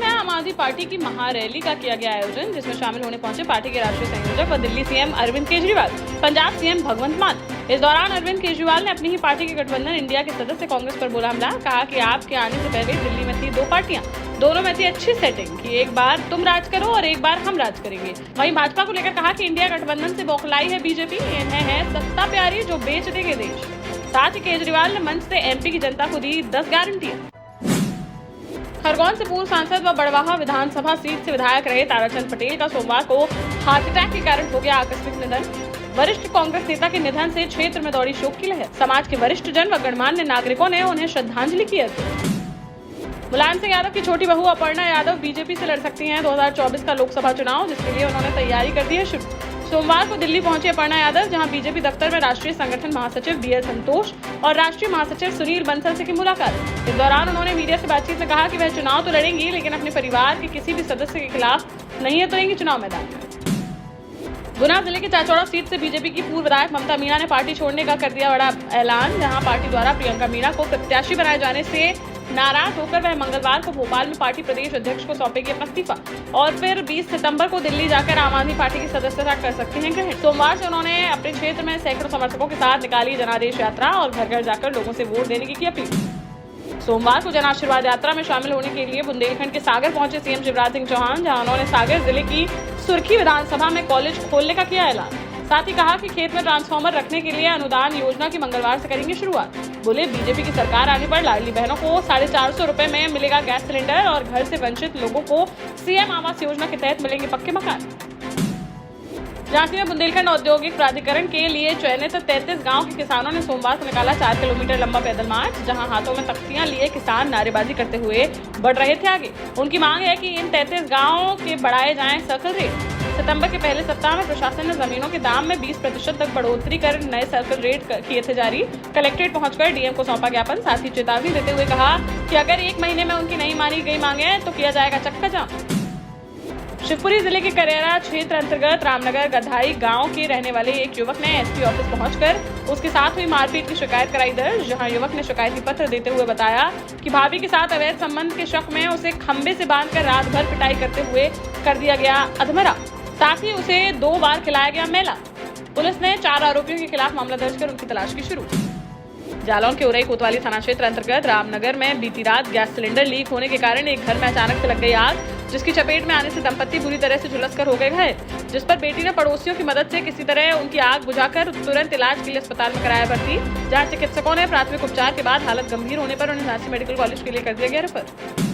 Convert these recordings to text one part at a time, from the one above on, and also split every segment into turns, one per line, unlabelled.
में आम आदमी पार्टी की महारैली का किया गया आयोजन, जिसमें शामिल होने पहुंचे पार्टी के राष्ट्रीय संयोजक व दिल्ली सीएम अरविंद केजरीवाल, पंजाब सीएम भगवंत मान। इस दौरान अरविंद केजरीवाल ने अपनी ही पार्टी के गठबंधन इंडिया के सदस्य कांग्रेस पर बोला हमला। कहा कि आपके आने से पहले दिल्ली में थी दो पार्टियां, दोनों में थी अच्छी सेटिंग कि एक बार तुम राज करो और एक बार हम राज करेंगे। वहीं भाजपा को लेकर कहा कि इंडिया गठबंधन से बौखलाई है बीजेपी, इन्हें है सत्ता प्यारी जो बेच देंगे देश। साथ ही केजरीवाल ने मंच से एमपी की जनता को दी 10 गारंटियां। खरगोन से पूर्व सांसद व बड़वाहा विधानसभा सीट से विधायक रहे ताराचंद पटेल का सोमवार को हार्ट अटैक के कारण हो गया आकस्मिक निधन। वरिष्ठ कांग्रेस नेता के निधन से क्षेत्र में दौड़ी शोक की लहर। समाज के वरिष्ठ जन व गणमान्य नागरिकों ने उन्हें श्रद्धांजलि की अर्पित। मुलायम सिंह यादव की छोटी बहू अपर्णा यादव बीजेपी से लड़ सकती हैं 2024 का लोकसभा चुनाव, जिसके लिए उन्होंने तैयारी कर दी है शुरू। सोमवार को दिल्ली पहुंची अपर्णा यादव, जहां बीजेपी दफ्तर में राष्ट्रीय संगठन महासचिव बीएल संतोष और राष्ट्रीय महासचिव सुनील बंसल से की मुलाकात। इस दौरान उन्होंने मीडिया से बातचीत में कहा कि वह चुनाव तो लड़ेंगी, लेकिन अपने परिवार के किसी भी सदस्य के खिलाफ नहीं उतरेंगी चुनाव मैदान में। गुना जिले के चाचौड़ा सीट से बीजेपी की पूर्व विधायक ममता मीणा ने पार्टी छोड़ने का कर दिया बड़ा ऐलान, जहां पार्टी द्वारा प्रियंका मीणा को प्रत्याशी बनाए जाने से नाराज होकर वह मंगलवार को भोपाल में पार्टी प्रदेश अध्यक्ष को सौंपेगी अपना इस्तीफा और फिर 20 सितंबर को दिल्ली जाकर आम आदमी पार्टी की सदस्यता कर सकते हैं ग्रहण। सोमवार से उन्होंने अपने क्षेत्र में सैकड़ों समर्थकों के साथ निकाली जनादेश यात्रा और घर घर जाकर लोगों से वोट देने की अपील। सोमवार को जन आशीर्वाद यात्रा में शामिल होने के लिए बुंदेलखंड के सागर पहुंचे सीएम शिवराज सिंह चौहान, जहां उन्होंने सागर जिले की सुर्खी विधानसभा में कॉलेज खोलने का किया ऐलान। साथ ही कहा कि खेत में ट्रांसफार्मर रखने के लिए अनुदान योजना की मंगलवार से करेंगे शुरुआत। बोले बीजेपी की सरकार आने पर लाडली बहनों को 450 रुपए में मिलेगा गैस सिलेंडर और घर से वंचित लोगों को सीएम आवास योजना के तहत मिलेंगे पक्के मकान। झांसी में बुंदेलखंड औद्योगिक प्राधिकरण के लिए चयनित 33 गांव के किसानों ने सोमवार को निकाला 4 किलोमीटर लंबा पैदल मार्च, जहां हाथों में तख्तियां लिए किसान नारेबाजी करते हुए बढ़ रहे थे आगे। उनकी मांग है कि इन 33 गांवों के बढ़ाए जाएं सर्कल रेट। सितंबर के पहले सप्ताह में प्रशासन ने जमीनों के दाम में 20% तक बढ़ोतरी कर नए सर्कल रेट किए थे जारी। कलेक्ट्रेट पहुंचकर डीएम को सौंपा ज्ञापन। साथ ही चेतावनी देते हुए कहा कि अगर 1 महीने में उनकी नहीं मानी गई मांगे तो किया जाएगा चक्का जाम। शिवपुरी जिले के करेरा क्षेत्र अंतर्गत रामनगर गधाई गांव के रहने वाले एक युवक ने एसपी ऑफिस पहुंचकर उसके साथ हुई मारपीट की शिकायत कराई दर्ज, जहां युवक ने शिकायती पत्र देते हुए बताया कि भाभी के साथ अवैध संबंध के शक में उसे खंबे से बांधकर रात भर पिटाई करते हुए कर दिया गया अधमरा। साथ ही उसे 2 बार खिलाया गया मेला। पुलिस ने 4 आरोपियों के खिलाफ मामला दर्ज कर उनकी तलाश की शुरू। जालौन के उरई कोतवाली थाना क्षेत्र अंतर्गत रामनगर में बीती रात गैस सिलेंडर लीक होने के कारण एक घर में अचानक से लग गई आग, जिसकी चपेट में आने से दंपत्ति बुरी तरह से झुलसकर हो गए घायल, जिस पर बेटी ने पड़ोसियों की मदद से किसी तरह उनकी आग बुझाकर तुरंत इलाज के लिए अस्पताल में कराया भर्ती, जहां चिकित्सकों ने प्राथमिक उपचार के बाद हालत गंभीर होने पर उन्हें झांसी मेडिकल कॉलेज के लिए कर दिया गया रेफर।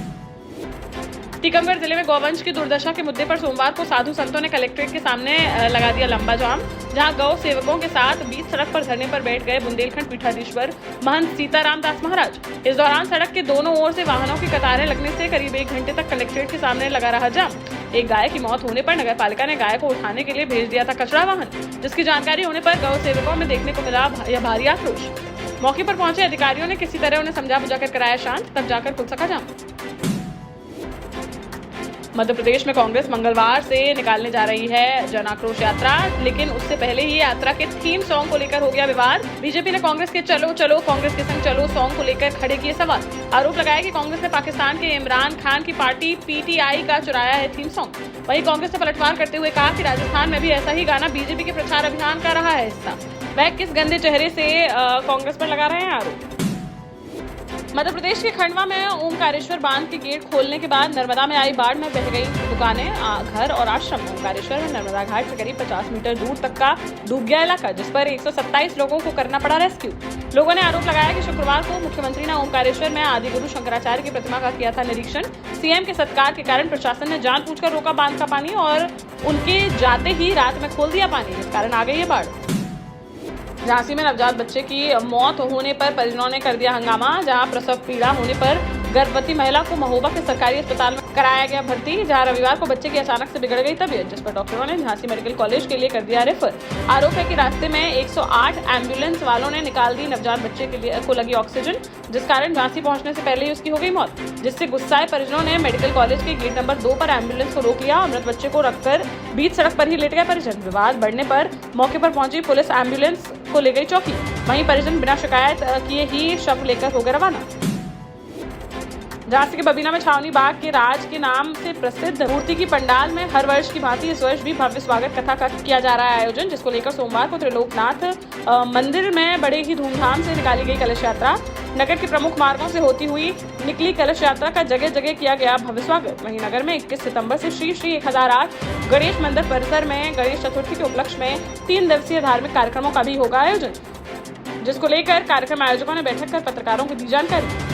टीकमगढ़ जिले में गौवंश की दुर्दशा के मुद्दे पर सोमवार को साधु संतों ने कलेक्ट्रेट के सामने लगा दिया लंबा जाम, जहां गौ सेवकों के साथ बीच सड़क पर धरने पर बैठ गए बुंदेलखंड पीठाधीश्वर महंत सीताराम दास महाराज। इस दौरान सड़क के दोनों ओर से वाहनों की कतारें लगने से करीब 1 घंटे तक कलेक्ट्रेट के सामने लगा रहा जाम। एक गाय की मौत होने पर नगर पालिका ने गाय को उठाने के लिए भेज दिया था कचरा वाहन, जिसकी जानकारी होने पर गौ सेवकों में देखने को मिला भारी आक्रोश। मौके पर पहुंचे अधिकारियों ने किसी तरह उन्हें समझा बुझाकर कराया शांत, तब जाकर खुल सका जाम। मध्य प्रदेश में कांग्रेस मंगलवार से निकालने जा रही है जन आक्रोश यात्रा, लेकिन उससे पहले ही यात्रा के थीम सॉन्ग को लेकर हो गया विवाद। बीजेपी ने कांग्रेस के चलो चलो कांग्रेस के संग चलो सॉन्ग को लेकर खड़े किए सवाल। आरोप लगाया कि कांग्रेस ने पाकिस्तान के इमरान खान की पार्टी पीटीआई का चुराया है थीम सॉन्ग। वहीं कांग्रेस ने पलटवार करते हुए कहा कि राजस्थान में भी ऐसा ही गाना बीजेपी के प्रचार अभियान का रहा है हिस्सा। वह किस गंदे चेहरे से कांग्रेस पर लगा रहे हैं आरोप। मध्य प्रदेश के खंडवा में ओमकारेश्वर बांध के गेट खोलने के बाद नर्मदा में आई बाढ़ में बह गई दुकानें, घर और आश्रम। ओमकारेश्वर में नर्मदा घाट से करीब 50 मीटर दूर तक का डूब गया इलाका, जिस पर 127 लोगों को करना पड़ा रेस्क्यू। लोगों ने आरोप लगाया कि शुक्रवार को मुख्यमंत्री ने ओमकारेश्वर में आदि गुरु शंकराचार्य की प्रतिमा का किया था निरीक्षण। सीएम के सत्कार के कारण प्रशासन ने जानबूझकर रोका बांध का पानी और उनके जाते ही रात में खोल दिया पानी, जिस कारण आ गई है बाढ़। झांसी में नवजात बच्चे की मौत होने पर परिजनों ने कर दिया हंगामा, जहां प्रसव पीड़ा होने पर गर्भवती महिला को महोबा के सरकारी अस्पताल में कराया गया भर्ती, जहां रविवार को बच्चे की अचानक से बिगड़ गई तबीयत, जिस पर डॉक्टरों ने झांसी मेडिकल कॉलेज के लिए कर दिया रेफर। आरोप है कि रास्ते में 108 एम्बुलेंस वालों ने निकाल दी नवजात बच्चे को लगी ऑक्सीजन, जिस कारण झांसी पहुंचने से पहले ही उसकी हो गई मौत, जिससे गुस्साए परिजनों ने मेडिकल कॉलेज के गेट नंबर 2 पर एम्बुलेंस को रोक लिया और मृत बच्चे को रखकर बीच सड़क पर ही लेट गए परिजन। विवाद बढ़ने पर मौके पर पहुंची पुलिस एम्बुलेंस को ले गई चौकी। वहीं परिजन बिना शिकायत किए ही शव लेकर हो गए रवाना। झांसी के बबीना में छावनी बाग के राज के नाम से प्रसिद्ध मूर्ति की पंडाल में हर वर्ष की भांति इस वर्ष भी भव्य स्वागत कथा का किया जा रहा है आयोजन, जिसको लेकर सोमवार को त्रिलोकनाथ मंदिर में बड़े ही धूमधाम से निकाली गई कलश यात्रा। नगर के प्रमुख मार्गों से होती हुई निकली कलश यात्रा का जगह जगह किया गया भव्य स्वागत। वहीं नगर में 21 सितंबर से श्री 1008 गणेश मंदिर परिसर में गणेश चतुर्थी के उपलक्ष्य में 3 दिवसीय धार्मिक कार्यक्रमों का भी होगा आयोजन, जिसको लेकर कार्यक्रम आयोजकों ने बैठक कर पत्रकारों को दी जानकारी।